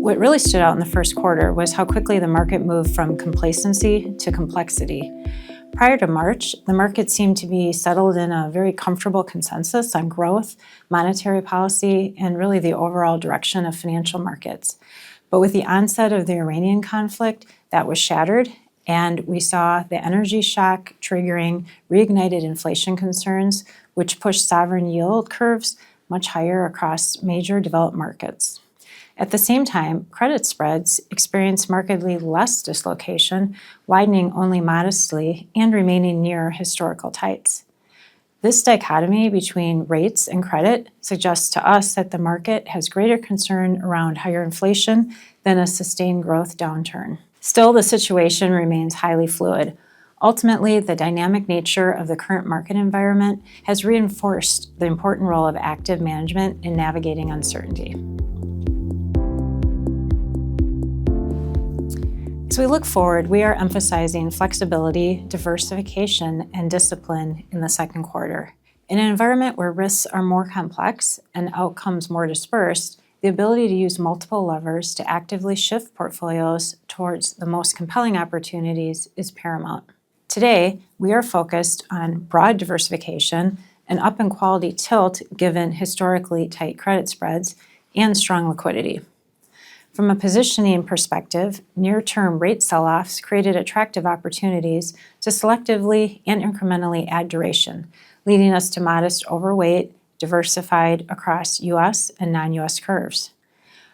What really stood out in the first quarter was how quickly the market moved from complacency to complexity. Prior to March, the market seemed to be settled in a very comfortable consensus on growth, monetary policy, and really the overall direction of financial markets. But with the onset of the Iranian conflict, that was shattered, and we saw the energy shock triggering reignited inflation concerns, which pushed sovereign yield curves much higher across major developed markets. At the same time, credit spreads experienced markedly less dislocation, widening only modestly and remaining near historical tights. This dichotomy between rates and credit suggests to us that the market has greater concern around higher inflation than a sustained growth downturn. Still, the situation remains highly fluid. Ultimately, the dynamic nature of the current market environment has reinforced the important role of active management in navigating uncertainty. As we look forward, we are emphasizing flexibility, diversification, and discipline in the second quarter. In an environment where risks are more complex and outcomes more dispersed, the ability to use multiple levers to actively shift portfolios towards the most compelling opportunities is paramount. Today, we are focused on broad diversification, an up in quality tilt given historically tight credit spreads, and strong liquidity. From a positioning perspective, near-term rate sell-offs created attractive opportunities to selectively and incrementally add duration, leading us to modest overweight, diversified across U.S. and non-U.S. curves.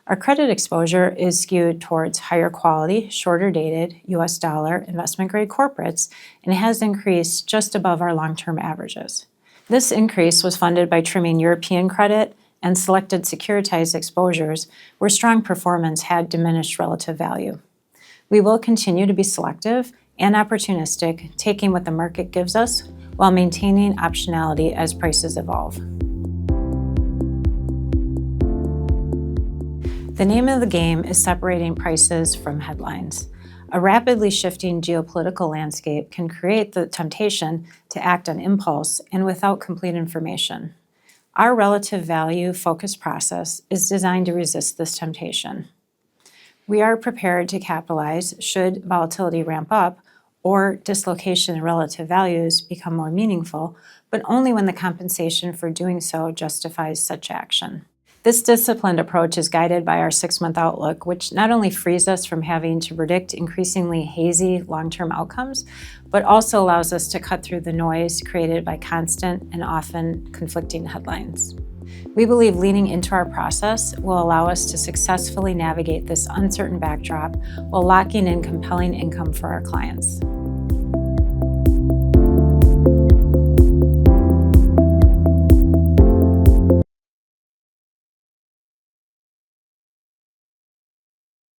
Our credit exposure is skewed towards higher quality, shorter dated U.S. dollar investment-grade corporates and has increased just above our long-term averages. This increase was funded by trimming European credit and selected securitized exposures where strong performance had diminished relative value. We will continue to be selective and opportunistic, taking what the market gives us while maintaining optionality as prices evolve. The name of the game is separating prices from headlines. A rapidly shifting geopolitical landscape can create the temptation to act on impulse and without complete information. Our relative value focused process is designed to resist this temptation. We are prepared to capitalize should volatility ramp up or dislocation in relative values become more meaningful, but only when the compensation for doing so justifies such action. This disciplined approach is guided by our 6-month outlook, which not only frees us from having to predict increasingly hazy long-term outcomes, but also allows us to cut through the noise created by constant and often conflicting headlines. We believe leaning into our process will allow us to successfully navigate this uncertain backdrop while locking in compelling income for our clients.